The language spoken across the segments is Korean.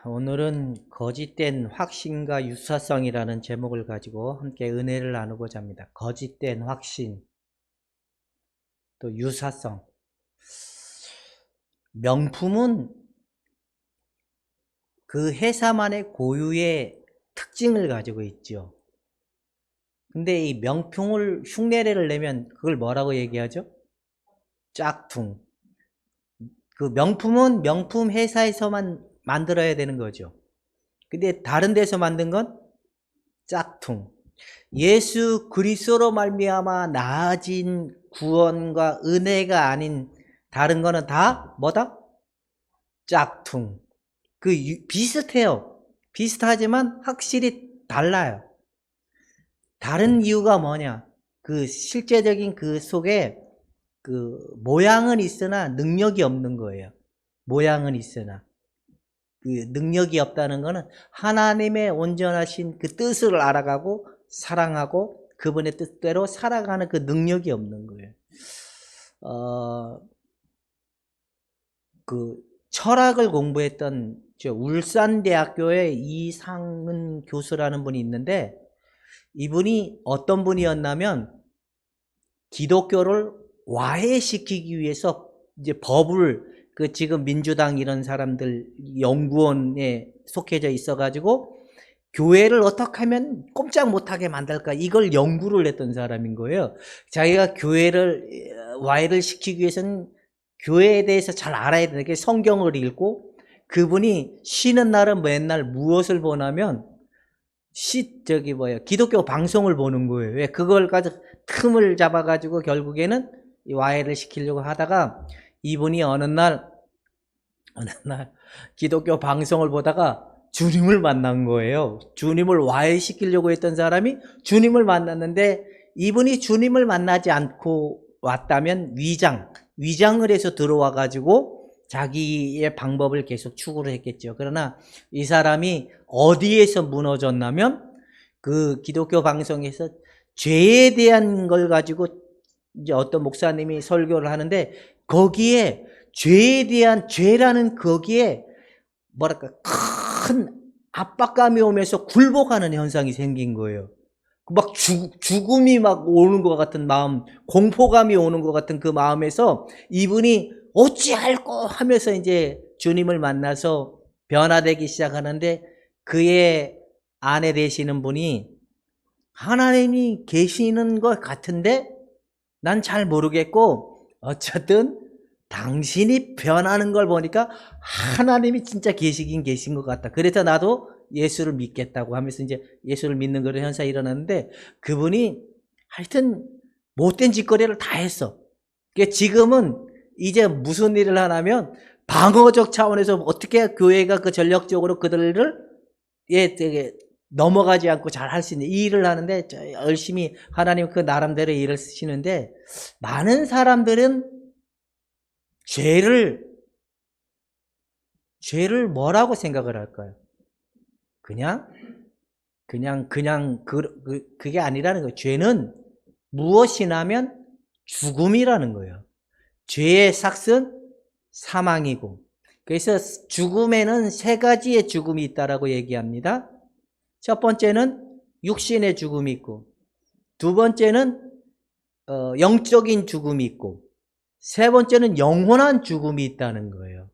오늘은 거짓된 확신과 유사성이라는 제목을 가지고 함께 은혜를 나누고자 합니다. 거짓된 확신, 또 유사성. 명품은 그 회사만의 고유의 특징을 가지고 있죠. 근데 이 명품을 흉내를 내면 그걸 뭐라고 얘기하죠? 짝퉁. 그 명품은 명품 회사에서만 만들어야 되는 거죠. 근데 다른 데서 만든 건 짝퉁. 예수 그리스도로 말미암아 나아진 구원과 은혜가 아닌 다른 거는 다 뭐다? 짝퉁. 비슷해요. 비슷하지만 확실히 달라요. 다른 이유가 뭐냐? 그 실제적인 그 속에 그 모양은 있으나 능력이 없는 거예요. 모양은 있으나 그 능력이 없다는 거는 하나님의 온전하신 그 뜻을 알아가고 사랑하고 그분의 뜻대로 살아가는 그 능력이 없는 거예요. 그 철학을 공부했던 울산대학교의 이상은 교수라는 분이 있는데, 이분이 어떤 분이었냐면 기독교를 와해시키기 위해서 이제 법을 그 지금 민주당 이런 사람들 연구원에 속해져 있어가지고 교회를 어떻게 하면 꼼짝 못하게 만들까 이걸 연구를 했던 사람인 거예요. 자기가 교회를 와해를 시키기 위해서는 교회에 대해서 잘 알아야 되는 게 성경을 읽고, 그분이 쉬는 날은 맨날 무엇을 보냐면 기독교 방송을 보는 거예요. 왜? 그걸 가지고 틈을 잡아가지고 결국에는 이 와해를 시키려고 하다가 이분이 어느 날 기독교 방송을 보다가 주님을 만난 거예요. 주님을 와해시키려고 했던 사람이 주님을 만났는데, 이분이 주님을 만나지 않고 왔다면 위장을 해서 들어와 가지고 자기의 방법을 계속 추구를 했겠죠. 그러나 이 사람이 어디에서 무너졌냐면 그 기독교 방송에서 죄에 대한 걸 가지고 이제 어떤 목사님이 설교를 하는데, 거기에 죄라는 거기에 뭐랄까 큰 압박감이 오면서 굴복하는 현상이 생긴 거예요. 막 죽음이 막 오는 것 같은 마음, 공포감이 오는 것 같은 그 마음에서 이분이 어찌할꼬 하면서 이제 주님을 만나서 변화되기 시작하는데, 그의 아내 되시는 분이 하나님이 계시는 것 같은데 난 잘 모르겠고 어쨌든 당신이 변하는 걸 보니까 하나님이 진짜 계시긴 계신 것 같다. 그래서 나도 예수를 믿겠다고 하면서 이제 예수를 믿는 그런 현상이 일어났는데, 그분이 하여튼 못된 짓거리를 다 했어. 그러니까 지금은 이제 무슨 일을 하냐면 방어적 차원에서 어떻게 교회가 그 전력적으로 그들을 되게 넘어가지 않고 잘 할 수 있는 이 일을 하는데, 열심히 하나님 그 나름대로 일을 쓰시는데, 많은 사람들은 죄를 뭐라고 생각을 할까요? 그게 아니라는 거예요. 죄는 무엇이냐면 죽음이라는 거예요. 죄의 삭은 사망이고, 그래서 죽음에는 세 가지의 죽음이 있다라고 얘기합니다. 첫 번째는 육신의 죽음이 있고, 두 번째는 영적인 죽음이 있고, 세 번째는 영원한 죽음이 있다는 거예요.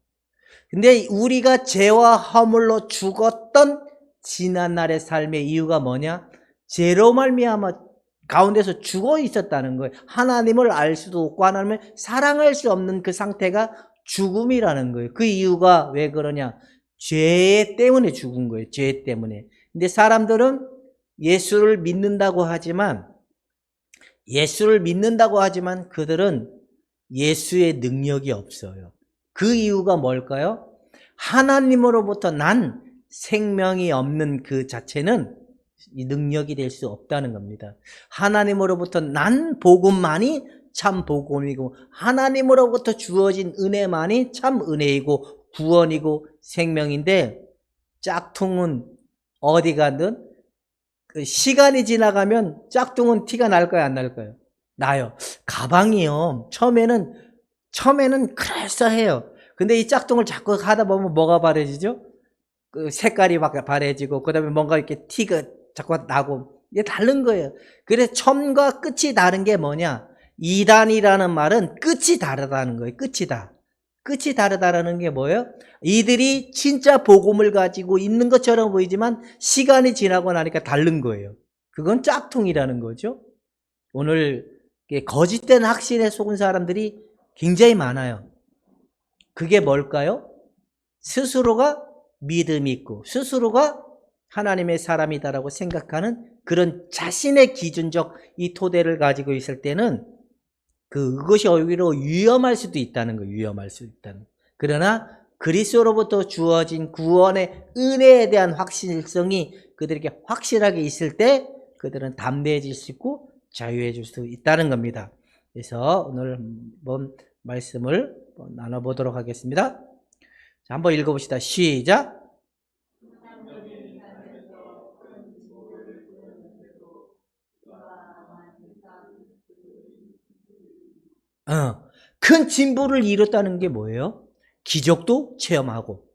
근데 우리가 죄와 허물로 죽었던 지난날의 삶의 이유가 뭐냐? 죄로 말미암아 가운데서 죽어 있었다는 거예요. 하나님을 알 수도 없고 하나님을 사랑할 수 없는 그 상태가 죽음이라는 거예요. 그 이유가 왜 그러냐? 죄 때문에 죽은 거예요. 죄 때문에. 근데 사람들은 예수를 믿는다고 하지만 그들은 예수의 능력이 없어요. 그 이유가 뭘까요? 하나님으로부터 난 생명이 없는 그 자체는 이 능력이 될 수 없다는 겁니다. 하나님으로부터 난 복음만이 참 복음이고, 하나님으로부터 주어진 은혜만이 참 은혜이고 구원이고 생명인데, 짝퉁은 어디 가든 그 시간이 지나가면 짝퉁은 티가 날까요, 안 날까요? 나요. 가방이요. 처음에는 그럴싸해요. 근데 이 짝퉁을 자꾸 하다 보면 뭐가 바래지죠? 그 색깔이 막 바래지고 그다음에 뭔가 이렇게 티가 자꾸 나고 이게 다른 거예요. 그래서 처음과 끝이 다른 게 뭐냐? 이단이라는 말은 끝이 다르다는 거예요. 끝이 다르다라는 게 뭐예요? 이들이 진짜 복음을 가지고 있는 것처럼 보이지만 시간이 지나고 나니까 다른 거예요. 그건 짝퉁이라는 거죠. 오늘 거짓된 확신에 속은 사람들이 굉장히 많아요. 그게 뭘까요? 스스로가 믿음이 있고 스스로가 하나님의 사람이다라고 생각하는 그런 자신의 기준적 이 토대를 가지고 있을 때는 그것이 오히려 위험할 수도 있다는 거예요. 위험할 수 있다는. 그러나 그리스도로부터 주어진 구원의 은혜에 대한 확실성이 그들에게 확실하게 있을 때 그들은 담대해질 수 있고 자유해질 수 있다는 겁니다. 그래서 오늘 한번 말씀을 나눠보도록 하겠습니다. 자, 한번 읽어봅시다. 시작. 큰 진보를 이뤘다는 게 뭐예요? 기적도 체험하고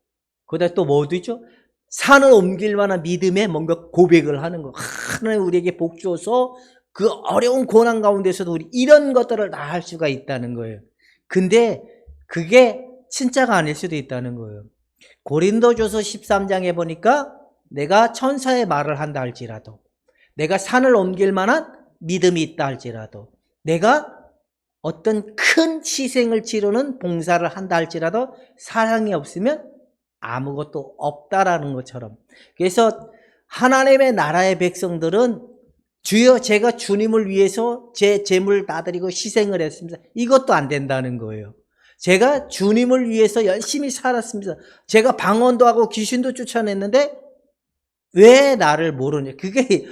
그다음에 또 뭐도 있죠? 산을 옮길 만한 믿음의 뭔가 고백을 하는 거. 하나님 우리에게 복 줘서 그 어려운 고난 가운데서도 우리 이런 것들을 다 할 수가 있다는 거예요. 근데 그게 진짜가 아닐 수도 있다는 거예요. 고린도전서 13장에 보니까 내가 천사의 말을 한다 할지라도, 내가 산을 옮길 만한 믿음이 있다 할지라도, 내가 어떤 큰 희생을 치르는 봉사를 한다 할지라도 사랑이 없으면 아무것도 없다라는 것처럼. 그래서 하나님의 나라의 백성들은 주여 제가 주님을 위해서 제 재물을 다 드리고 희생을 했습니다. 이것도 안 된다는 거예요. 제가 주님을 위해서 열심히 살았습니다. 제가 방언도 하고 귀신도 쫓아냈는데 왜 나를 모르냐. 그게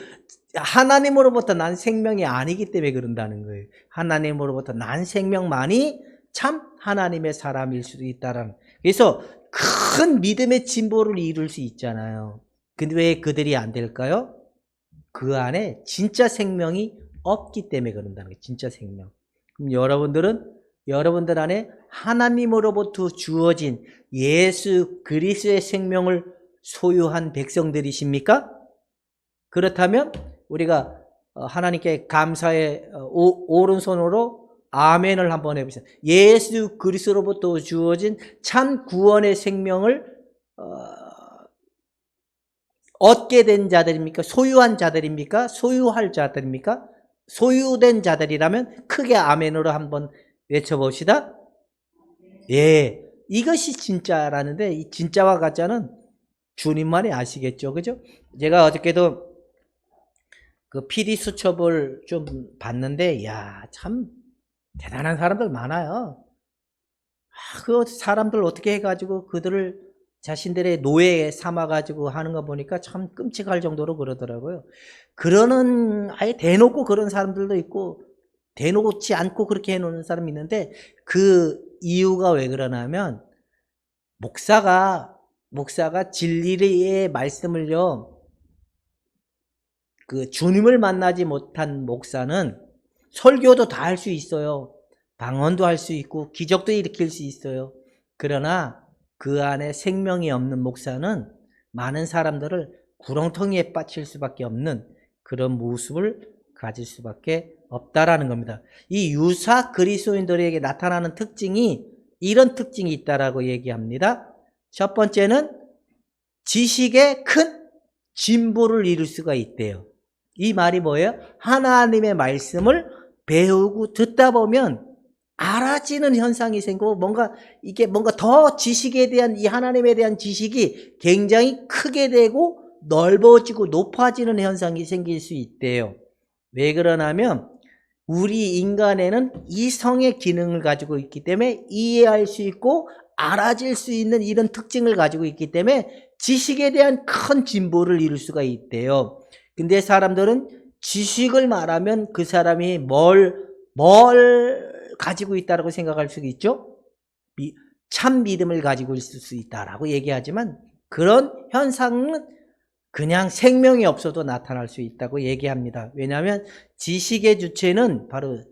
하나님으로부터 난 생명이 아니기 때문에 그런다는 거예요. 하나님으로부터 난 생명만이 참 하나님의 사람일 수도 있다라는. 그래서 큰 믿음의 진보를 이룰 수 있잖아요. 근데 왜 그들이 안 될까요? 그 안에 진짜 생명이 없기 때문에 그런다는 거예요. 진짜 생명. 그럼 여러분들 안에 하나님으로부터 주어진 예수 그리스도의 생명을 소유한 백성들이십니까? 그렇다면 우리가 하나님께 감사의 오른손으로 아멘을 한번 해보세요. 예수 그리스도로부터 주어진 참 구원의 생명을 얻게 된 자들입니까? 소유한 자들입니까? 소유할 자들입니까? 소유된 자들이라면 크게 아멘으로 한번 외쳐봅시다. 예, 이것이 진짜라는데 이 진짜와 가짜는 주님만이 아시겠죠, 그죠? 제가 어저께도 그 PD 수첩을 좀 봤는데, 야, 참 대단한 사람들 많아요. 그 사람들 어떻게 해가지고 그들을 자신들의 노예에 삼아가지고 하는 거 보니까 참 끔찍할 정도로 그러더라고요. 그러는, 아예 대놓고 그런 사람들도 있고, 대놓지 않고 그렇게 해놓는 사람이 있는데, 그 이유가 왜 그러냐면, 목사가 진리의 말씀을요, 그 주님을 만나지 못한 목사는 설교도 다 할 수 있어요. 방언도 할 수 있고 기적도 일으킬 수 있어요. 그러나 그 안에 생명이 없는 목사는 많은 사람들을 구렁텅이에 빠칠 수밖에 없는 그런 모습을 가질 수밖에 없다라는 겁니다. 이 유사 그리스도인들에게 나타나는 특징이 이런 특징이 있다라고 얘기합니다. 첫 번째는 지식에 큰 진보를 이룰 수가 있대요. 이 말이 뭐예요? 하나님의 말씀을 배우고 듣다 보면 알아지는 현상이 생기고 뭔가 더 지식에 대한 이 하나님에 대한 지식이 굉장히 크게 되고 넓어지고 높아지는 현상이 생길 수 있대요. 왜 그러냐면 우리 인간에는 이성의 기능을 가지고 있기 때문에 이해할 수 있고 알아질 수 있는 이런 특징을 가지고 있기 때문에 지식에 대한 큰 진보를 이룰 수가 있대요. 근데 사람들은 지식을 말하면 그 사람이 뭘 가지고 있다라고 생각할 수 있죠? 참 믿음을 가지고 있을 수 있다라고 얘기하지만 그런 현상은 그냥 생명이 없어도 나타날 수 있다고 얘기합니다. 왜냐하면 지식의 주체는 바로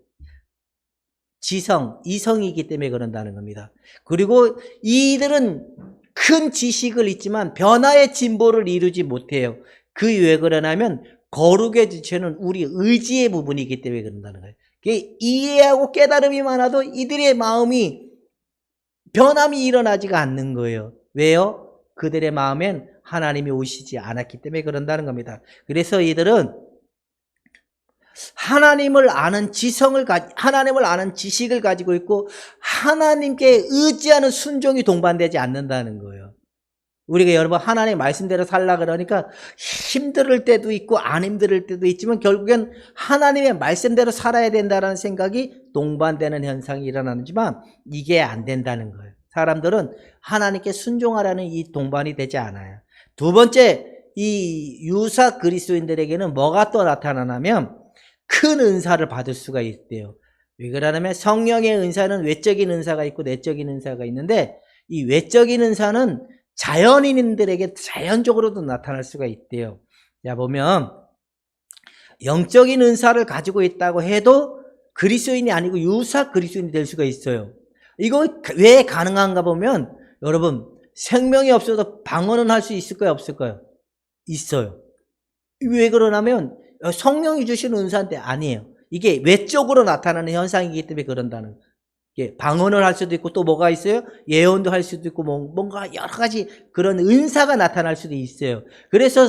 이성이기 때문에 그런다는 겁니다. 그리고 이들은 큰 지식을 잊지만 변화의 진보를 이루지 못해요. 그 왜 그러냐면 거룩의 지체는 우리 의지의 부분이기 때문에 그런다는 거예요. 이해하고 깨달음이 많아도 이들의 마음이 변함이 일어나지가 않는 거예요. 왜요? 그들의 마음엔 하나님이 오시지 않았기 때문에 그런다는 겁니다. 그래서 이들은 하나님을 아는 하나님을 아는 지식을 가지고 있고 하나님께 의지하는 순종이 동반되지 않는다는 거예요. 우리가 여러분 하나님 말씀대로 살라 그러니까 힘들 때도 있고 안 힘들 때도 있지만 결국엔 하나님의 말씀대로 살아야 된다는 생각이 동반되는 현상이 일어나지만 이게 안 된다는 거예요. 사람들은 하나님께 순종하라는 이 동반이 되지 않아요. 두 번째, 이 유사 그리스도인들에게는 뭐가 또 나타나냐면 큰 은사를 받을 수가 있대요. 왜 그러냐면 성령의 은사는 외적인 은사가 있고 내적인 은사가 있는데 이 외적인 은사는 자연인들에게 자연적으로도 나타날 수가 있대요. 자, 보면 영적인 은사를 가지고 있다고 해도 그리스도인이 아니고 유사 그리스도인이 될 수가 있어요. 이거 왜 가능한가 보면 여러분 생명이 없어도 방언은 할 수 있을까요? 없을까요? 있어요. 왜 그러냐면 성령이 주시는 은사인데 아니에요. 이게 외적으로 나타나는 현상이기 때문에 그런다는 거예요. 방언을 할 수도 있고 또 뭐가 있어요? 예언도 할 수도 있고 뭔가 여러 가지 그런 은사가 나타날 수도 있어요. 그래서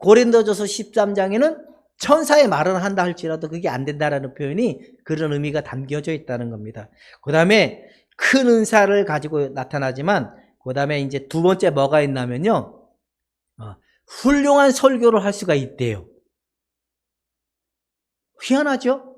고린도전서 13장에는 천사의 말을 한다 할지라도 그게 안 된다라는 표현이 그런 의미가 담겨져 있다는 겁니다. 그 다음에 큰 은사를 가지고 나타나지만 그 다음에 이제 두 번째 뭐가 있냐면요. 훌륭한 설교를 할 수가 있대요. 희한하죠?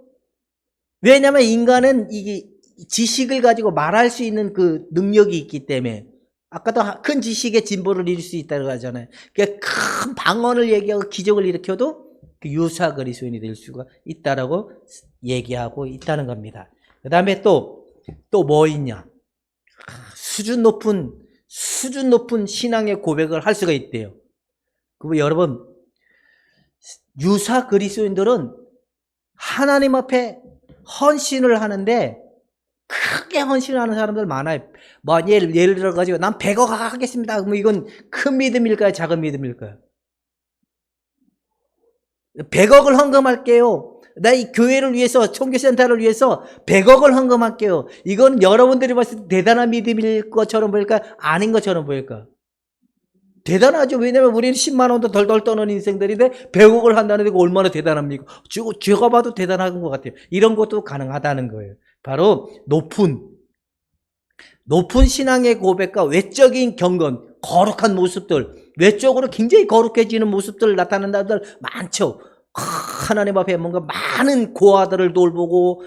왜냐하면 인간은 이 지식을 가지고 말할 수 있는 그 능력이 있기 때문에 아까도 큰 지식의 진보를 이룰 수 있다고 하잖아요. 그러니까 큰 방언을 얘기하고 기적을 일으켜도 그 유사 그리스도인이 될 수가 있다라고 얘기하고 있다는 겁니다. 그 다음에 또 뭐 있냐? 수준 높은 신앙의 고백을 할 수가 있대요. 그리고 여러분 유사 그리스도인들은 하나님 앞에 헌신을 하는데 크게 헌신하는 사람들 많아요. 뭐 예를 들어 가지고 난 100억 하겠습니다. 그럼 이건 큰 믿음일까요? 작은 믿음일까요? 100억을 헌금할게요. 나 이 교회를 위해서 총교센터를 위해서 100억을 헌금할게요. 이건 여러분들이 봤을 때 대단한 믿음일 것처럼 보일까? 아닌 것처럼 보일까? 대단하죠. 왜냐면 우리는 10만 원도 덜덜 떠는 인생들인데 100억을 한다는 게 얼마나 대단합니까? 제가 봐도 대단한 것 같아요. 이런 것도 가능하다는 거예요. 바로 높은 신앙의 고백과 외적인 경건, 거룩한 모습들, 외적으로 굉장히 거룩해지는 모습들 나타나는 사람들 많죠. 하나님 앞에 뭔가 많은 고아들을 돌보고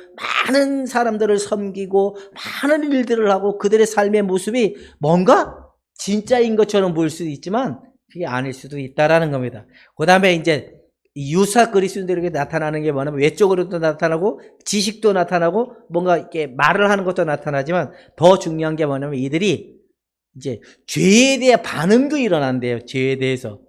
많은 사람들을 섬기고 많은 일들을 하고 그들의 삶의 모습이 뭔가 진짜인 것처럼 보일 수도 있지만 그게 아닐 수도 있다라는 겁니다. 그 다음에 이제 유사 그리스도인들에게 나타나는 게 뭐냐면 외적으로도 나타나고 지식도 나타나고 뭔가 이렇게 말을 하는 것도 나타나지만 더 중요한 게 뭐냐면 이들이 이제 죄에 대한 반응도 일어난대요. 죄에 대해서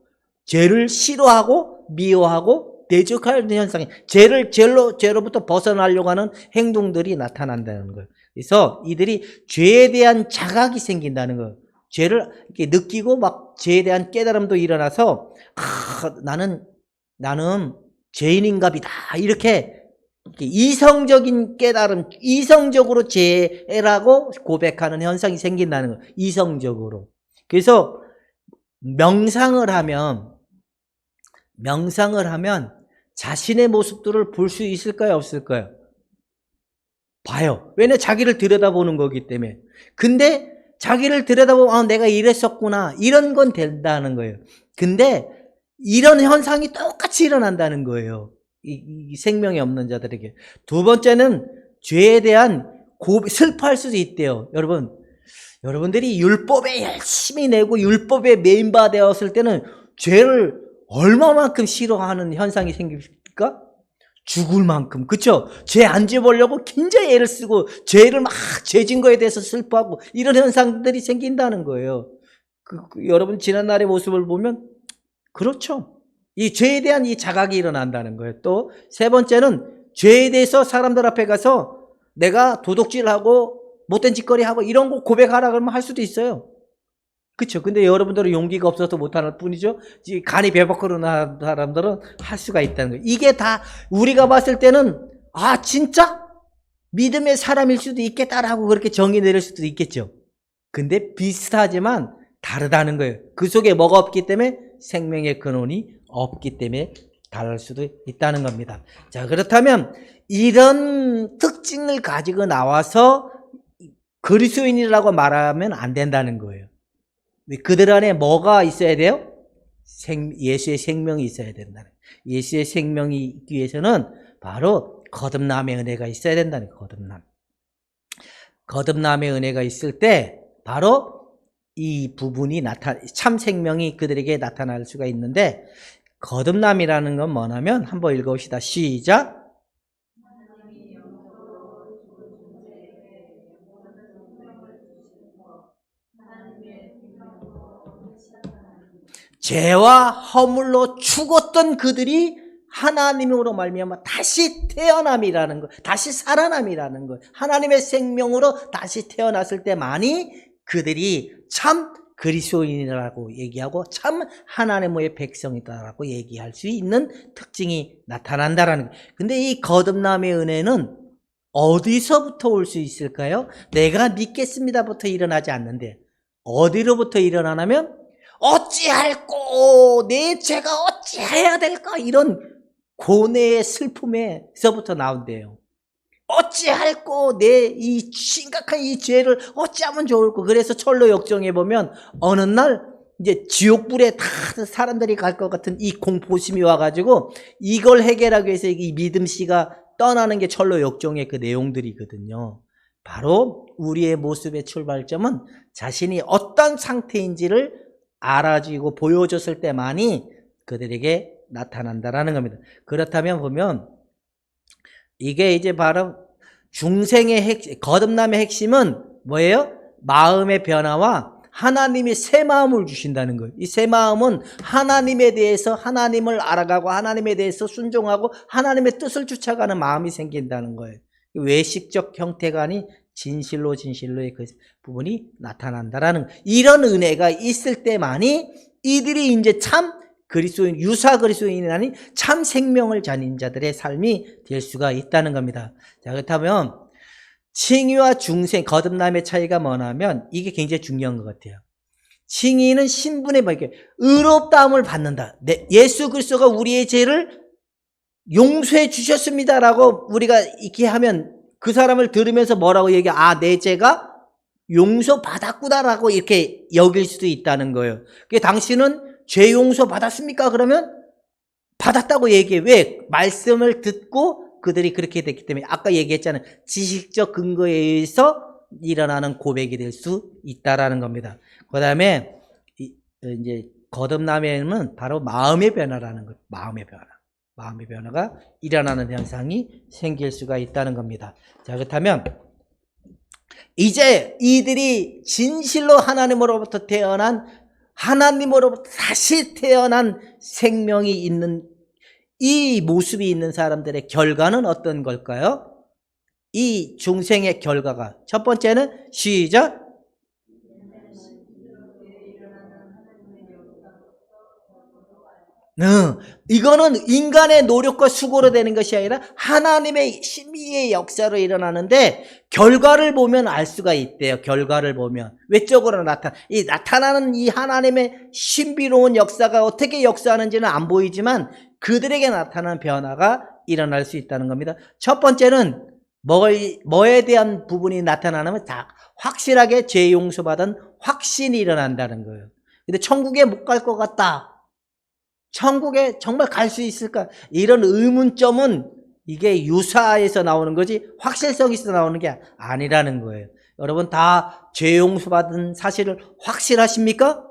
죄를 싫어하고 미워하고 대적하는 현상이 죄로부터 벗어나려고 하는 행동들이 나타난다는 거예요. 그래서 이들이 죄에 대한 자각이 생긴다는 거예요. 죄를 이렇게 느끼고 막 죄에 대한 깨달음도 일어나서 나는 죄인인갑이다 이렇게 이성적인 깨달음, 이성적으로 죄라고 고백하는 현상이 생긴다는 거예요. 이성적으로. 그래서 명상을 하면 자신의 모습들을 볼 수 있을까요? 없을까요? 봐요. 왜냐면 자기를 들여다보는 거기 때문에. 근데 자기를 들여다보면 내가 이랬었구나 이런 건 된다는 거예요. 근데 이런 현상이 똑같이 일어난다는 거예요. 이 생명이 없는 자들에게. 두 번째는 죄에 대한 슬퍼할 수도 있대요. 여러분들이 율법에 열심히 내고 율법에 메인바되었을 때는 죄를 얼마만큼 싫어하는 현상이 생깁니까? 죽을 만큼. 그쵸? 죄 안 지어보려고 굉장히 애를 쓰고 죄를 막 죄진 거에 대해서 슬퍼하고 이런 현상들이 생긴다는 거예요. 여러분 지난날의 모습을 보면 그렇죠. 이 죄에 대한 이 자각이 일어난다는 거예요. 또 세 번째는 죄에 대해서 사람들 앞에 가서 내가 도둑질하고 못된 짓거리하고 이런 거 고백하라 그러면 할 수도 있어요. 그쵸. 근데 여러분들은 용기가 없어서 못하는 뿐이죠. 간이 배박으로 나 사람들은 할 수가 있다는 거예요. 이게 다 우리가 봤을 때는 아 진짜 믿음의 사람일 수도 있겠다라고 그렇게 정의 내릴 수도 있겠죠. 근데 비슷하지만 다르다는 거예요. 그 속에 뭐가 없기 때문에 생명의 근원이 없기 때문에 다를 수도 있다는 겁니다. 자, 그렇다면 이런 특징을 가지고 나와서 그리스도인이라고 말하면 안 된다는 거예요. 그들 안에 뭐가 있어야 돼요? 예수의 생명이 있어야 된다는 거예요. 예수의 생명이 있기 위해서는 바로 거듭남의 은혜가 있어야 된다는 거예요. 거듭남의 은혜가 있을 때 바로 이 부분이 참 생명이 그들에게 나타날 수가 있는데, 거듭남이라는 건 뭐냐면 한번 읽어봅시다. 시작. 죄와 허물로 죽었던 그들이 하나님으로 말미암아 다시 태어남이라는 거, 다시 살아남이라는 거, 하나님의 생명으로 다시 태어났을 때만이 그들이 참 그리스도인이라고 얘기하고 참 하나님의 백성이다라고 얘기할 수 있는 특징이 나타난다라는 거예요. 근데 이 거듭남의 은혜는 어디서부터 올 수 있을까요? 내가 믿겠습니다부터 일어나지 않는데 어디로부터 일어나냐면 어찌할꼬 내 죄가 어찌해야 될까 이런 고뇌의 슬픔에서부터 나온대요. 어찌할꼬 내 이 심각한 이 죄를 어찌하면 좋을꼬. 그래서 철로 역정에 보면 어느 날 이제 지옥불에 다 사람들이 갈 것 같은 이 공포심이 와가지고 이걸 해결하기 위해서 이 믿음씨가 떠나는 게 철로 역정의 그 내용들이거든요. 바로 우리의 모습의 출발점은 자신이 어떤 상태인지를 알아주고 보여줬을 때만이 그들에게 나타난다라는 겁니다. 그렇다면 보면 이게 이제 바로 중생의 거듭남의 핵심은 뭐예요? 마음의 변화와 하나님이 새 마음을 주신다는 거예요. 이 새 마음은 하나님에 대해서 하나님을 알아가고 하나님에 대해서 순종하고 하나님의 뜻을 쫓아가는 마음이 생긴다는 거예요. 외식적 형태가 아닌 진실로의 그 부분이 나타난다라는 거예요. 이런 은혜가 있을 때만이 이들이 이제 참 그리스도인, 유사 그리스도인이 아닌 참 생명을 지닌 자들의 삶이 될 수가 있다는 겁니다. 자, 그렇다면 칭의와 중생, 거듭남의 차이가 뭐냐면 이게 굉장히 중요한 것 같아요. 칭의는 신분의 이렇게 의롭다함을 받는다. 예수 그리스도가 우리의 죄를 용서해 주셨습니다라고 우리가 이렇게 하면 그 사람을 들으면서 뭐라고 얘기해? 아, 내 죄가 용서받았구나라고 이렇게 여길 수도 있다는 거예요. 그게 당신은 죄 용서 받았습니까? 그러면 받았다고 얘기해. 왜? 말씀을 듣고 그들이 그렇게 됐기 때문에 아까 얘기했잖아요. 지식적 근거에 의해서 일어나는 고백이 될 수 있다라는 겁니다. 그 다음에 이제 거듭남에는 바로 마음의 변화라는 거예요. 마음의 변화가 일어나는 현상이 생길 수가 있다는 겁니다. 자, 그렇다면 이제 이들이 진실로 하나님으로부터 태어난 하나님으로부터 다시 태어난 생명이 있는 이 모습이 있는 사람들의 결과는 어떤 걸까요? 이 중생의 결과가 첫 번째는 시작. 이거는 인간의 노력과 수고로 되는 것이 아니라 하나님의 신비의 역사로 일어나는데 결과를 보면 알 수가 있대요. 결과를 보면 외적으로 나타나는 이 하나님의 신비로운 역사가 어떻게 역사하는지는 안 보이지만 그들에게 나타나는 변화가 일어날 수 있다는 겁니다. 첫 번째는 뭐에 대한 부분이 나타나냐면 다 확실하게 죄 용서받은 확신이 일어난다는 거예요. 근데 천국에 못 갈 것 같다. 천국에 정말 갈 수 있을까? 이런 의문점은 이게 유사에서 나오는 거지 확실성에서 나오는 게 아니라는 거예요. 여러분 다 죄 용서받은 사실을 확실하십니까?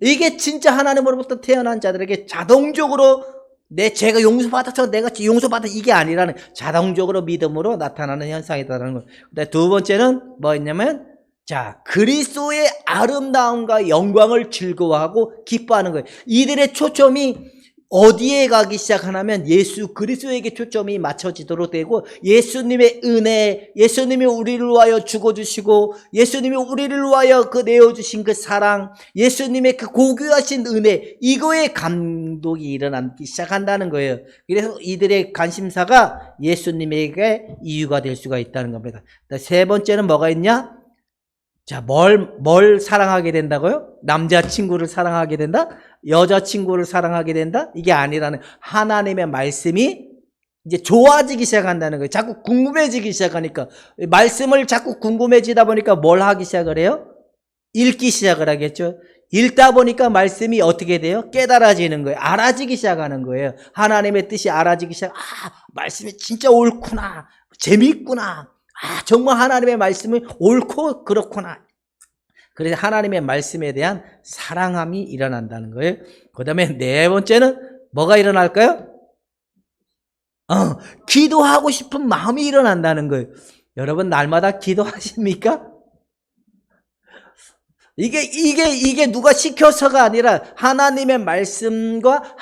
이게 진짜 하나님으로부터 태어난 자들에게 자동적으로 내 죄가 용서받아서 내가 용서받아 이게 아니라는 자동적으로 믿음으로 나타나는 현상이다라는 거예요. 두 번째는 뭐였냐면 자, 그리스도의 아름다움과 영광을 즐거워하고 기뻐하는 거예요. 이들의 초점이 어디에 가기 시작하냐면 예수 그리스도에게 초점이 맞춰지도록 되고, 예수님의 은혜, 예수님이 우리를 위하여 죽어주시고, 예수님이 우리를 위하여 그 내어주신 그 사랑, 예수님의 그 고귀하신 은혜, 이거에 감독이 일어나기 시작한다는 거예요. 그래서 이들의 관심사가 예수님에게 이유가 될 수가 있다는 겁니다. 세 번째는 뭐가 있냐? 자, 뭘 사랑하게 된다고요? 남자친구를 사랑하게 된다? 여자친구를 사랑하게 된다? 이게 아니라는, 하나님의 말씀이 이제 좋아지기 시작한다는 거예요. 자꾸 궁금해지기 시작하니까. 말씀을 자꾸 궁금해지다 보니까 뭘 하기 시작을 해요? 읽기 시작을 하겠죠. 읽다 보니까 말씀이 어떻게 돼요? 깨달아지는 거예요. 알아지기 시작하는 거예요. 하나님의 뜻이 알아지기 시작. 말씀이 진짜 옳구나. 재미있구나. 정말 하나님의 말씀이 옳고 그렇구나. 그래서 하나님의 말씀에 대한 사랑함이 일어난다는 거예요. 그 다음에 네 번째는 뭐가 일어날까요? 기도하고 싶은 마음이 일어난다는 거예요. 여러분, 날마다 기도하십니까? 이게 누가 시켜서가 아니라 하나님의 말씀과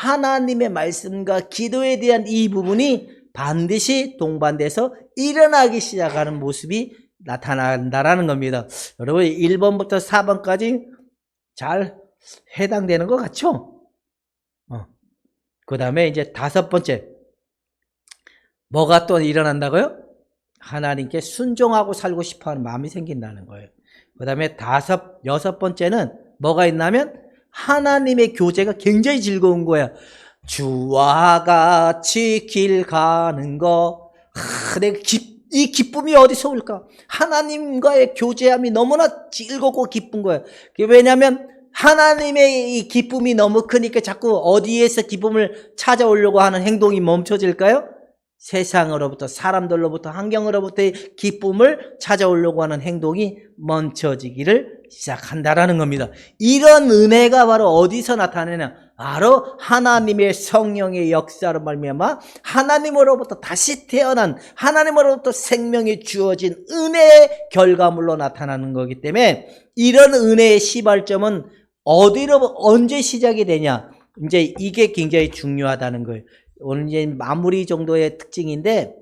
기도에 대한 이 부분이 반드시 동반돼서 일어나기 시작하는 모습이 나타난다라는 겁니다. 여러분, 1번부터 4번까지 잘 해당되는 것 같죠? 그 다음에 이제 5번째. 뭐가 또 일어난다고요? 하나님께 순종하고 살고 싶어 하는 마음이 생긴다는 거예요. 그 다음에 6번째는 뭐가 있냐면 하나님의 교제가 굉장히 즐거운 거야. 주와 같이 길 가는 거. 내가 이 기쁨이 어디서 올까? 하나님과의 교제함이 너무나 즐겁고 기쁜 거예요. 왜냐하면 하나님의 이 기쁨이 너무 크니까 자꾸 어디에서 기쁨을 찾아오려고 하는 행동이 멈춰질까요? 세상으로부터, 사람들로부터, 환경으로부터의 기쁨을 찾아오려고 하는 행동이 멈춰지기를 시작한다라는 겁니다. 이런 은혜가 바로 어디서 나타나냐? 바로 하나님의 성령의 역사로 말미암아 하나님으로부터 다시 태어난, 하나님으로부터 생명이 주어진 은혜의 결과물로 나타나는 거기 때문에, 이런 은혜의 시발점은 언제 시작이 되냐? 이제 이게 굉장히 중요하다는 거예요. 오늘 이제 마무리 정도의 특징인데,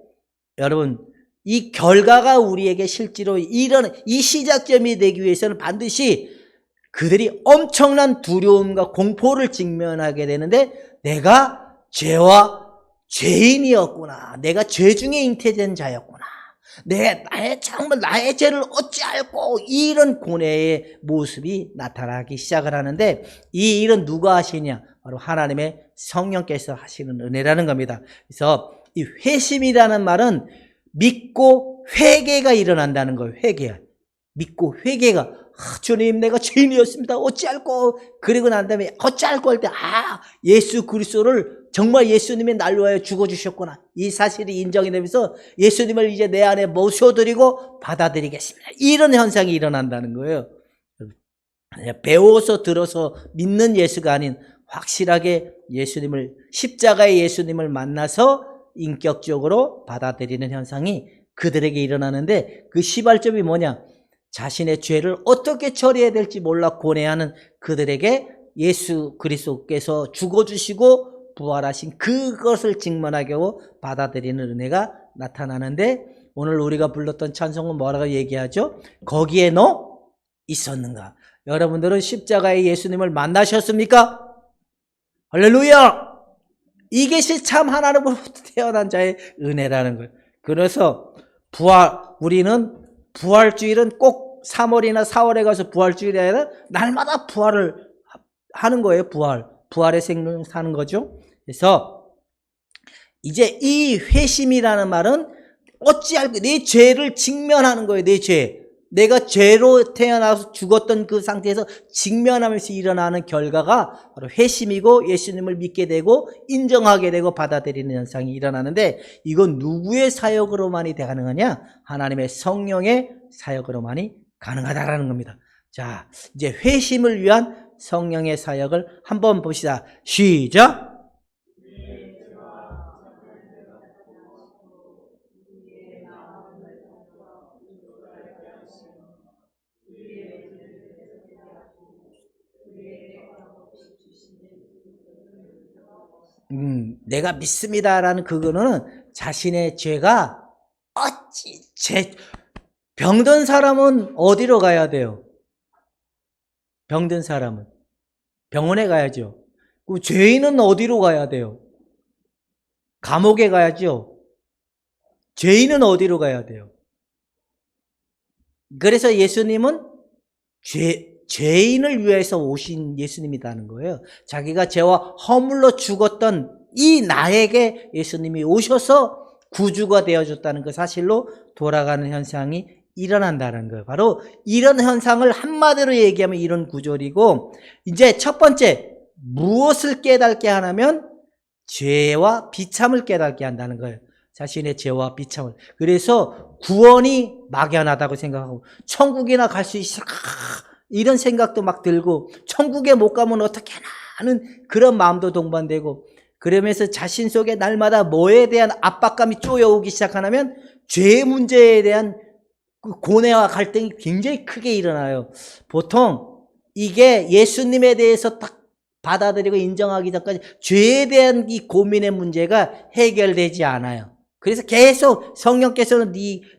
여러분, 이 결과가 우리에게 실제로 이 시작점이 되기 위해서는 반드시 그들이 엄청난 두려움과 공포를 직면하게 되는데, 내가 죄인이었구나. 내가 죄 중에 잉태된 자였구나. 정말 나의 죄를 어찌 알고, 이런 고뇌의 모습이 나타나기 시작을 하는데, 이 일은 누가 하시냐? 바로 하나님의 성령께서 하시는 은혜라는 겁니다. 그래서 이 회심이라는 말은 믿고 회개가 일어난다는 거예요. 믿고 회개가. 주님, 내가 죄인이었습니다. 어찌 알고. 그리고 난 다음에 어찌 알고 할 때, 예수 그리스도를 정말 예수님이 날 위하여 죽어주셨구나. 이 사실이 인정이 되면서 예수님을 이제 내 안에 모셔드리고 받아들이겠습니다. 이런 현상이 일어난다는 거예요. 배워서 들어서 믿는 예수가 아닌, 확실하게 십자가의 예수님을 만나서 인격적으로 받아들이는 현상이 그들에게 일어나는데, 그 시발점이 뭐냐? 자신의 죄를 어떻게 처리해야 될지 몰라 고뇌하는 그들에게 예수 그리스도께서 죽어주시고 부활하신 그것을 직면하게 하고 받아들이는 은혜가 나타나는데, 오늘 우리가 불렀던 찬송은 뭐라고 얘기하죠? 거기에 너 있었는가? 여러분들은 십자가의 예수님을 만나셨습니까? 할렐루야! 이것이 참 하나님으로부터 태어난 자의 은혜라는 거예요. 그래서 우리는 부활주일은 꼭 3월이나 4월에 가서 부활주일이 아니라 날마다 부활을 하는 거예요. 부활의 생명을 사는 거죠. 그래서 이제 이 회심이라는 말은 어찌 알고 내 죄를 직면하는 거예요. 내 죄. 내가 죄로 태어나서 죽었던 그 상태에서 직면하면서 일어나는 결과가 바로 회심이고, 예수님을 믿게 되고 인정하게 되고 받아들이는 현상이 일어나는데, 이건 누구의 사역으로만이 가능하냐? 하나님의 성령의 사역으로만이 가능하다라는 겁니다. 자, 이제 회심을 위한 성령의 사역을 한번 봅시다. 시작! 내가 믿습니다라는 그거는 자신의 죄가 병든 사람은 어디로 가야 돼요? 병든 사람은 병원에 가야죠. 그 죄인은 어디로 가야 돼요? 감옥에 가야죠. 죄인은 어디로 가야 돼요? 그래서 예수님은 죄인을 위해서 오신 예수님이라는 거예요. 자기가 죄와 허물로 죽었던 이 나에게 예수님이 오셔서 구주가 되어줬다는 그 사실로 돌아가는 현상이 일어난다는 거예요. 바로 이런 현상을 한마디로 얘기하면 이런 구절이고, 이제 첫 번째 무엇을 깨닫게 하냐면 죄와 비참을 깨닫게 한다는 거예요. 자신의 죄와 비참을. 그래서 구원이 막연하다고 생각하고 천국이나 갈 수 있을까 이런 생각도 막 들고, 천국에 못 가면 어떻게 하나 하는 그런 마음도 동반되고, 그러면서 자신 속에 날마다 뭐에 대한 압박감이 쪼여오기 시작하냐면 죄 문제에 대한 고뇌와 갈등이 굉장히 크게 일어나요. 보통 이게 예수님에 대해서 딱 받아들이고 인정하기 전까지 죄에 대한 이 고민의 문제가 해결되지 않아요. 그래서 계속 성령께서는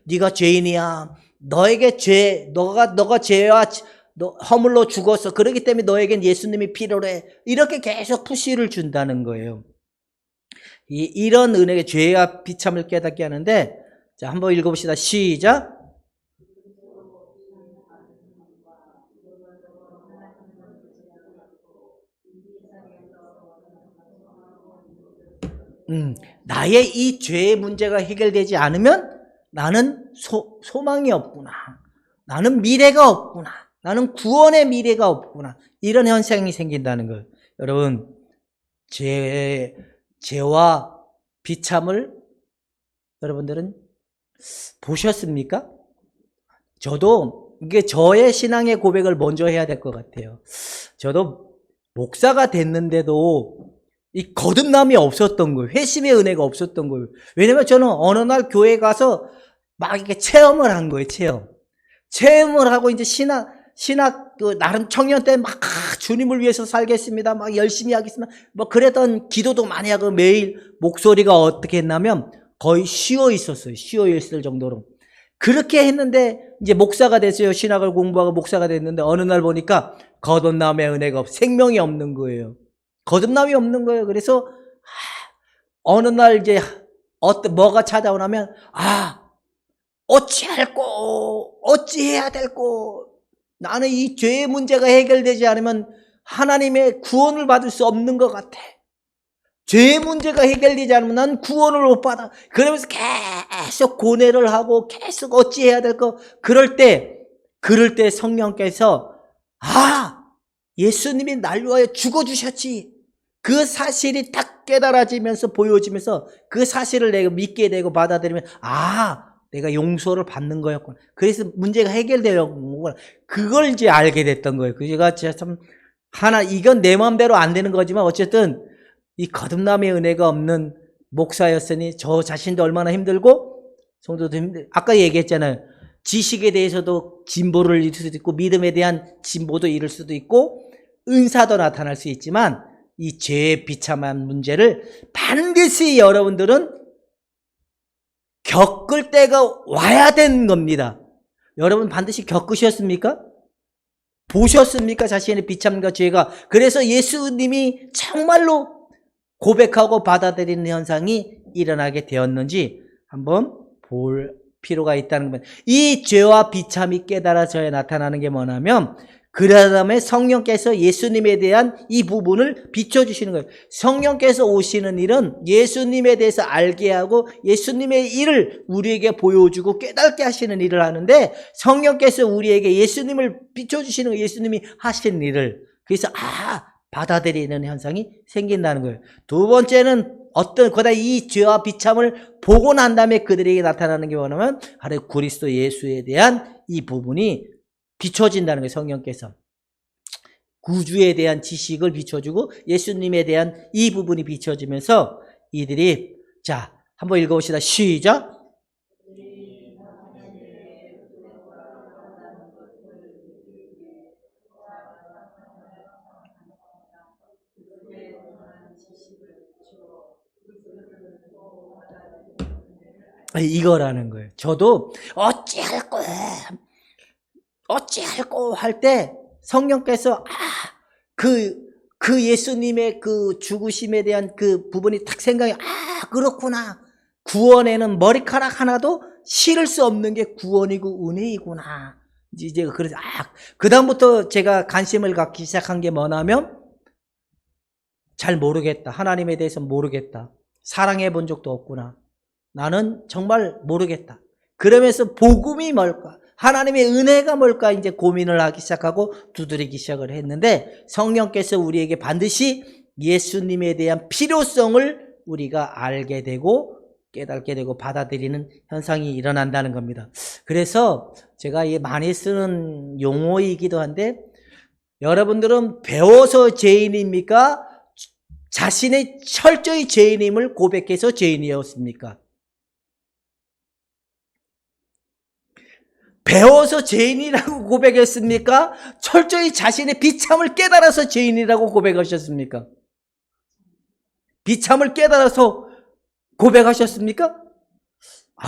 네가 죄인이야. 너에게 너가 죄와 허물로 죽었어. 그렇기 때문에 너에겐 예수님이 필요해. 이렇게 계속 푸시를 준다는 거예요. 이런 은혜가 죄와 비참을 깨닫게 하는데, 자, 한번 읽어봅시다. 시작. 나의 이 죄의 문제가 해결되지 않으면 나는 소망이 없구나. 나는 미래가 없구나. 나는 구원의 미래가 없구나. 이런 현상이 생긴다는 거예요. 여러분, 죄와 비참을 여러분들은 보셨습니까? 저도 이게 저의 신앙의 고백을 먼저 해야 될 것 같아요. 저도 목사가 됐는데도 이 거듭남이 없었던 거예요. 회심의 은혜가 없었던 거예요. 왜냐면 저는 어느 날 교회 가서 막 이렇게 체험을 한 거예요. 체험을 하고 이제 신학 나름 청년 때 막 주님을 위해서 살겠습니다. 막 열심히 하겠습니다. 뭐 그랬던 기도도 많이 하고 매일 목소리가 어떻게 했냐면 거의 쉬어 있었어요. 쉬어 있을 정도로. 그렇게 했는데 이제 목사가 됐어요. 신학을 공부하고 목사가 됐는데 어느 날 보니까 거듭남의 은혜가 생명이 없는 거예요. 거듭남이 없는 거예요. 그래서 어느 날 이제 뭐가 찾아오냐면 어찌해야 될꼬 나는 이 죄의 문제가 해결되지 않으면 하나님의 구원을 받을 수 없는 것 같아. 죄의 문제가 해결되지 않으면 난 구원을 못 받아. 그러면서 계속 고뇌를 하고 계속 어찌해야 될까. 그럴 때 성령께서 예수님이 날 위하여 죽어주셨지. 그 사실이 딱 깨달아지면서 보여지면서 그 사실을 내가 믿게 되고 받아들이면 내가 용서를 받는 거였구나. 그래서 문제가 해결되려고 그걸 이제 알게 됐던 거예요. 제가 참 이건 내 마음대로 안 되는 거지만 어쨌든 이 거듭남의 은혜가 없는 목사였으니 저 자신도 얼마나 힘들고 성도도 아까 얘기했잖아요. 지식에 대해서도 진보를 이룰 수도 있고 믿음에 대한 진보도 이룰 수도 있고 은사도 나타날 수 있지만 이 죄의 비참한 문제를 반드시 여러분들은 겪을 때가 와야 되는 겁니다. 여러분 반드시 겪으셨습니까? 보셨습니까? 자신의 비참과 죄가. 그래서 예수님이 정말로 고백하고 받아들이는 현상이 일어나게 되었는지 한번 볼 필요가 있다는 겁니다. 이 죄와 비참이 깨달아져야 나타나는 게 뭐냐면 그 다음에 성령께서 예수님에 대한 이 부분을 비춰주시는 거예요. 성령께서 오시는 일은 예수님에 대해서 알게 하고 예수님의 일을 우리에게 보여주고 깨닫게 하시는 일을 하는데, 성령께서 우리에게 예수님을 비춰주시는 거예요. 예수님이 하신 일을. 그래서 받아들이는 현상이 생긴다는 거예요. 두 번째는 그러다 이 죄와 비참을 보고 난 다음에 그들에게 나타나는 게 뭐냐면 바로 그리스도 예수에 대한 이 부분이 비춰진다는 거예요. 성령께서 구주에 대한 지식을 비춰주고 예수님에 대한 이 부분이 비춰지면서 이들이 한번 읽어봅시다. 시작. 이거라는 거예요. 저도 어찌할꼬 할 때 성령께서 그 예수님의 그 죽으심에 대한 그 부분이 딱 생각이 그렇구나. 구원에는 머리카락 하나도 실을 수 없는 게 구원이고 은혜이구나. 이제 그래서 그다음부터 제가 관심을 갖기 시작한 게 뭐냐면 잘 모르겠다. 하나님에 대해서 모르겠다. 사랑해 본 적도 없구나. 나는 정말 모르겠다. 그러면서 복음이 뭘까? 하나님의 은혜가 뭘까? 이제 고민을 하기 시작하고 두드리기 시작을 했는데 성령께서 우리에게 반드시 예수님에 대한 필요성을 우리가 알게 되고 깨닫게 되고 받아들이는 현상이 일어난다는 겁니다. 그래서 제가 많이 쓰는 용어이기도 한데 여러분들은 배워서 죄인입니까? 자신의 철저히 죄인임을 고백해서 죄인이었습니까? 배워서 죄인이라고 고백했습니까? 철저히 자신의 비참을 깨달아서 죄인이라고 고백하셨습니까? 비참을 깨달아서 고백하셨습니까?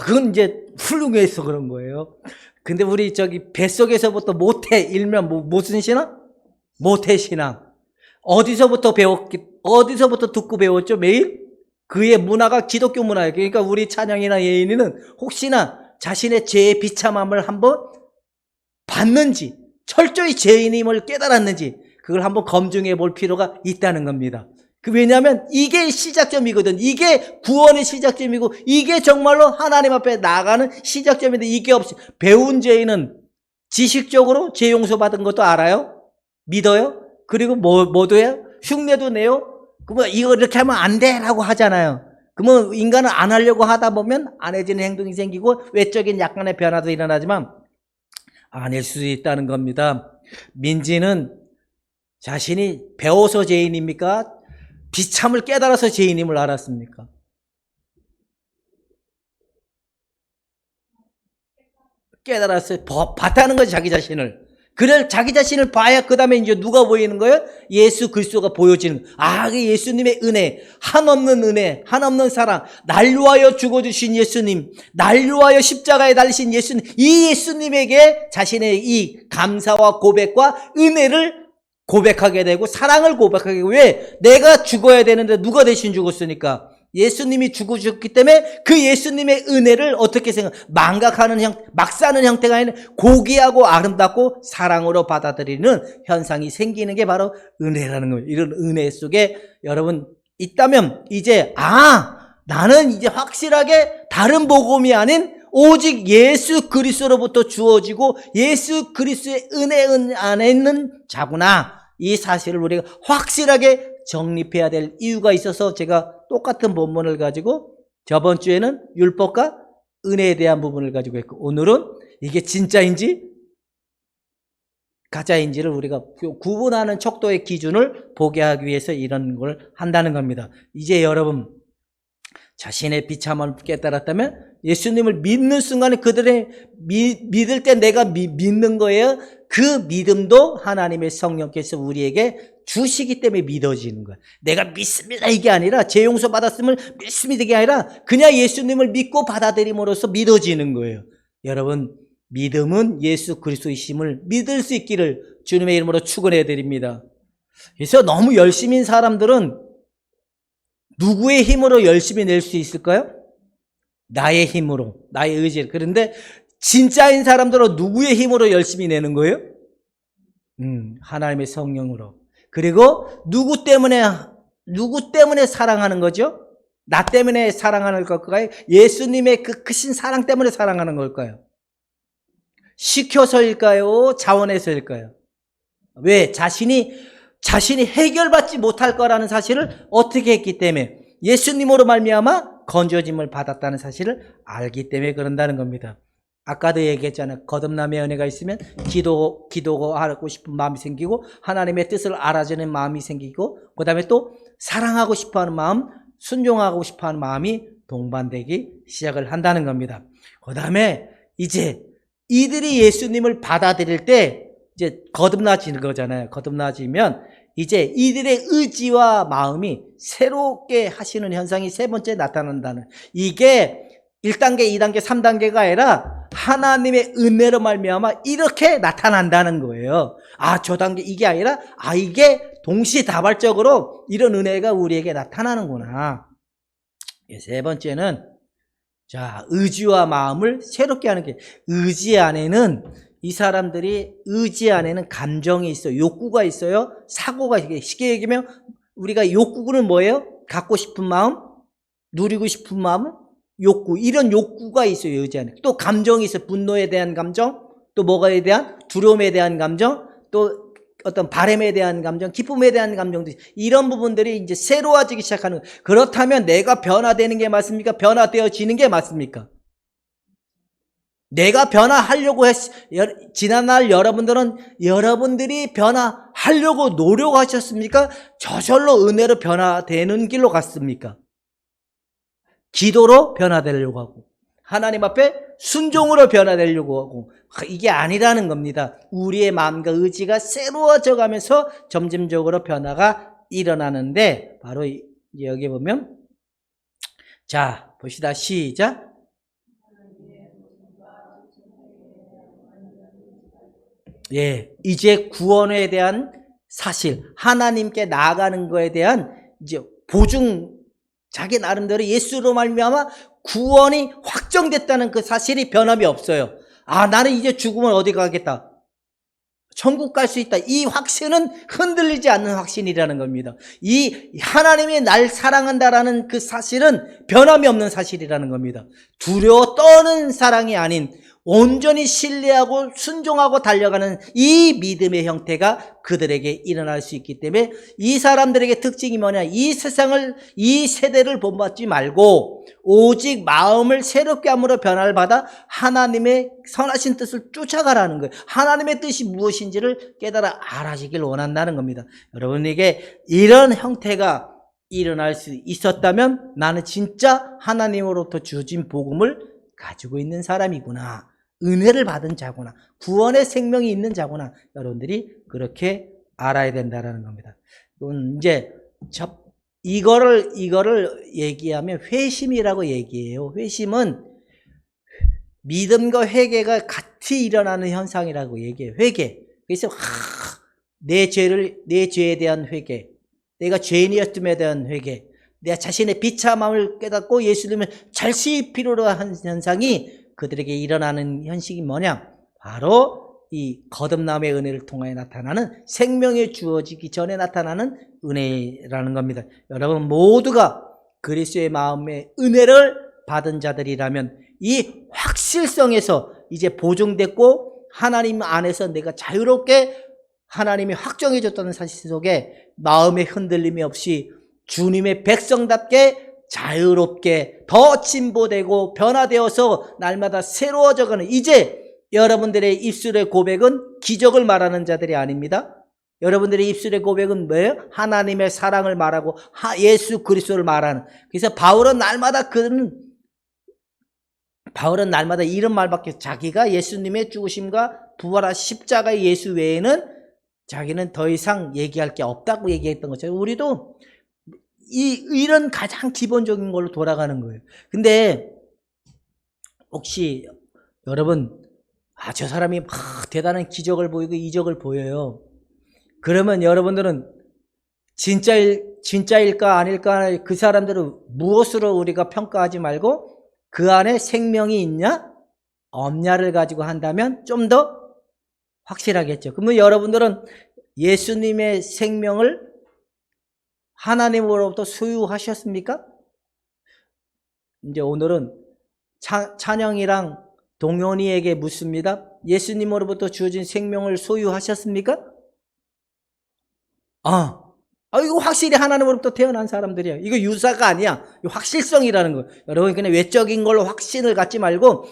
그건 이제 훌륭해서 그런 거예요. 근데 우리 뱃속에서부터 모태, 일면 무슨 신앙? 모태신앙. 어디서부터 듣고 배웠죠? 매일? 그의 문화가 기독교 문화예요. 그러니까 우리 찬양이나 예인이는 혹시나 자신의 죄의 비참함을 한번 봤는지, 철저히 죄인임을 깨달았는지, 그걸 한번 검증해 볼 필요가 있다는 겁니다. 왜냐하면 이게 시작점이거든. 이게 구원의 시작점이고, 이게 정말로 하나님 앞에 나가는 시작점인데, 이게 없이, 배운 죄인은 지식적으로 죄 용서 받은 것도 알아요? 믿어요? 그리고 뭐도 해요? 흉내도 내요? 그러면 이거 이렇게 하면 안 돼! 라고 하잖아요. 그러면 인간은 안 하려고 하다 보면 안 해지는 행동이 생기고 외적인 약간의 변화도 일어나지만 안 할 수 있다는 겁니다. 민지는 자신이 배워서 죄인입니까? 비참을 깨달아서 죄인임을 알았습니까? 깨달았어요. 봤다는 거죠, 자기 자신을. 그래, 자기 자신을 봐야 그 다음에 이제 누가 보이는 거예요? 예수 그리스도가 보여지는 거예요. 그 예수님의 은혜, 한없는 은혜, 한없는 사랑, 날 위하여 죽어주신 예수님, 날 위하여 십자가에 달리신 예수님, 이 예수님에게 자신의 이 감사와 고백과 은혜를 고백하게 되고 사랑을 고백하게 되고 왜? 내가 죽어야 되는데 누가 대신 죽었으니까. 예수님이 죽으셨기 때문에 그 예수님의 은혜를 어떻게 망각하는 막 사는 형태가 아니라 고귀하고 아름답고 사랑으로 받아들이는 현상이 생기는 게 바로 은혜라는 거예요. 이런 은혜 속에 여러분 있다면 이제 나는 이제 확실하게 다른 복음이 아닌 오직 예수 그리스도로부터 주어지고 예수 그리스도의 은혜 안에 있는 자구나. 이 사실을 우리가 확실하게 정립해야 될 이유가 있어서 제가 똑같은 본문을 가지고 저번 주에는 율법과 은혜에 대한 부분을 가지고 있고 오늘은 이게 진짜인지 가짜인지를 우리가 구분하는 척도의 기준을 보게 하기 위해서 이런 걸 한다는 겁니다. 이제 여러분 자신의 비참함을 깨달았다면 예수님을 믿는 순간에 그들의 믿을 때 내가 믿는 거예요. 그 믿음도 하나님의 성령께서 우리에게 주시기 때문에 믿어지는 거야. 내가 믿습니다 이게 아니라 죄 용서 받았음을 믿습니다 이게 아니라 그냥 예수님을 믿고 받아들임으로써 믿어지는 거예요. 여러분 믿음은 예수 그리스도이심을 믿을 수 있기를 주님의 이름으로 축원해 드립니다. 그래서 너무 열심인 사람들은 누구의 힘으로 열심히 낼 수 있을까요? 나의 힘으로, 나의 의지로. 그런데 진짜인 사람들은 누구의 힘으로 열심히 내는 거예요? 하나님의 성령으로. 그리고 누구 때문에 사랑하는 거죠? 나 때문에 사랑하는 걸까요? 예수님의 그 크신 사랑 때문에 사랑하는 걸까요? 시켜서일까요? 자원해서일까요? 왜? 자신이 해결받지 못할 거라는 사실을 어떻게 했기 때문에 예수님으로 말미암아 건져짐을 받았다는 사실을 알기 때문에 그런다는 겁니다. 아까도 얘기했잖아요. 거듭남의 은혜가 있으면 기도하고 싶은 마음이 생기고 하나님의 뜻을 알아주는 마음이 생기고 그 다음에 또 사랑하고 싶어하는 마음, 순종하고 싶어하는 마음이 동반되기 시작을 한다는 겁니다. 그 다음에 이제 이들이 예수님을 받아들일 때 이제 거듭나지는 거잖아요. 거듭나지면 이제 이들의 의지와 마음이 새롭게 하시는 현상이 세 번째 나타난다는 이게 1단계, 2단계, 3단계가 아니라 하나님의 은혜로 말미암아 이렇게 나타난다는 거예요. 아, 저 단계 이게 아니라 이게 동시다발적으로 이런 은혜가 우리에게 나타나는구나. 세 번째는 자, 의지와 마음을 새롭게 하는 게, 의지 안에는 이 사람들이 의지 안에는 감정이 있어요. 욕구가 있어요. 사고가 있어요. 쉽게 얘기하면 우리가 욕구는 뭐예요? 갖고 싶은 마음, 누리고 싶은 마음, 욕구, 이런 욕구가 있어요. 의지 안에. 또 감정이 있어요. 분노에 대한 감정, 또 뭐가에 대한 두려움에 대한 감정, 또 어떤 바람에 대한 감정, 기쁨에 대한 감정도 있어요. 이런 부분들이 이제 새로워지기 시작하는 거예요. 그렇다면 내가 변화되는 게 맞습니까? 변화되어지는 게 맞습니까? 내가 변화하려고 지난날 여러분들이 변화하려고 노력하셨습니까? 저절로 은혜로 변화되는 길로 갔습니까? 기도로 변화되려고 하고, 하나님 앞에 순종으로 변화되려고 하고, 이게 아니라는 겁니다. 우리의 마음과 의지가 새로워져 가면서 점진적으로 변화가 일어나는데, 바로 여기 보면, 자, 봅시다. 시작. 예, 이제 구원에 대한 사실, 하나님께 나아가는 거에 대한 이제 보증, 자기 나름대로 예수로 말미암아 구원이 확정됐다는 그 사실이 변함이 없어요. 아, 나는 이제 죽으면 어디 가겠다, 천국 갈 수 있다. 이 확신은 흔들리지 않는 확신이라는 겁니다. 이 하나님이 날 사랑한다라는 그 사실은 변함이 없는 사실이라는 겁니다. 두려워 떠는 사랑이 아닌 온전히 신뢰하고 순종하고 달려가는 이 믿음의 형태가 그들에게 일어날 수 있기 때문에, 이 사람들에게 특징이 뭐냐, 이 세상을, 이 세대를 본받지 말고 오직 마음을 새롭게 함으로 변화를 받아 하나님의 선하신 뜻을 쫓아가라는 거예요. 하나님의 뜻이 무엇인지를 깨달아 알아지길 원한다는 겁니다. 여러분에게 이런 형태가 일어날 수 있었다면 나는 진짜 하나님으로부터 주어진 복음을 가지고 있는 사람이구나, 은혜를 받은 자구나, 구원의 생명이 있는 자구나, 여러분들이 그렇게 알아야 된다는 겁니다. 이제 이거를 얘기하면 회심이라고 얘기해요. 회심은 믿음과 회개가 같이 일어나는 현상이라고 얘기해요. 회개. 그래서 내 죄에 대한 회개, 내가 죄인이었음에 대한 회개, 내 자신의 비참함을 깨닫고 예수님을 잘 필요로 한 현상이 그들에게 일어나는 현식이 뭐냐? 바로 이 거듭남의 은혜를 통하여 나타나는, 생명이 주어지기 전에 나타나는 은혜라는 겁니다. 여러분 모두가 그리스도의 마음의 은혜를 받은 자들이라면 이 확실성에서 이제 보증됐고 하나님 안에서 내가 자유롭게 하나님이 확정해 줬다는 사실 속에 마음의 흔들림이 없이 주님의 백성답게 자유롭게 더 진보되고 변화되어서 날마다 새로워져가는, 이제 여러분들의 입술의 고백은 기적을 말하는 자들이 아닙니다. 여러분들의 입술의 고백은 뭐예요? 하나님의 사랑을 말하고 예수 그리스도를 말하는. 그래서 바울은 날마다 이런 말밖에, 자기가 예수님의 죽으심과 부활한 십자가의 예수 외에는 자기는 더 이상 얘기할 게 없다고 얘기했던 것처럼, 우리도 이런 가장 기본적인 걸로 돌아가는 거예요. 근데 혹시 여러분, 저 사람이 대단한 기적을 보이고 이적을 보여요. 그러면 여러분들은 진짜일까 아닐까, 그 사람들은 무엇으로 우리가 평가하지 말고 그 안에 생명이 있냐 없냐를 가지고 한다면 좀 더 확실하겠죠. 그러면 여러분들은 예수님의 생명을 하나님으로부터 소유하셨습니까? 이제 오늘은 찬영이랑 동현이에게 묻습니다. 예수님으로부터 주어진 생명을 소유하셨습니까? 이거 확실히 하나님으로부터 태어난 사람들이야. 이거 유사가 아니야. 이거 확실성이라는 거예요. 여러분, 그냥 외적인 걸로 확신을 갖지 말고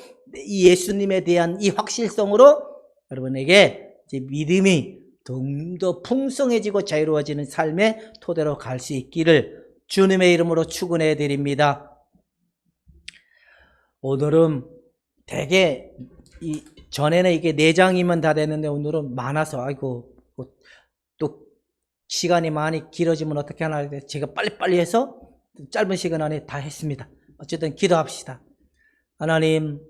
이 예수님에 대한 이 확실성으로 여러분에게 이제 믿음이 좀 더 풍성해지고 자유로워지는 삶의 토대로 갈 수 있기를 주님의 이름으로 축원해 드립니다. 오늘은 되게 전에는 이게 4장이면 다 됐는데 오늘은 많아서 또 시간이 많이 길어지면 어떻게 하나 해서 제가 빨리빨리 해서 짧은 시간 안에 다 했습니다. 어쨌든 기도합시다. 하나님,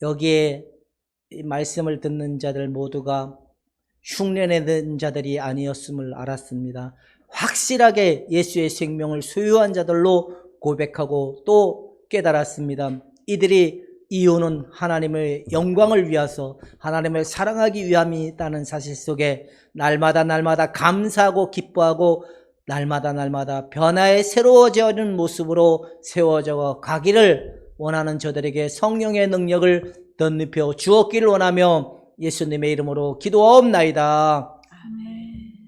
여기에 이 말씀을 듣는 자들 모두가 흉년에 든 자들이 아니었음을 알았습니다. 확실하게 예수의 생명을 소유한 자들로 고백하고 또 깨달았습니다. 이들이 이유는 하나님의 영광을 위해서, 하나님을 사랑하기 위함이라는 사실 속에 날마다 감사하고 기뻐하고 날마다 변화에 새로워지는 모습으로 세워져 가기를 원하는 저들에게 성령의 능력을 덧입혀 주었기를 원하며 예수님의 이름으로 기도하옵나이다.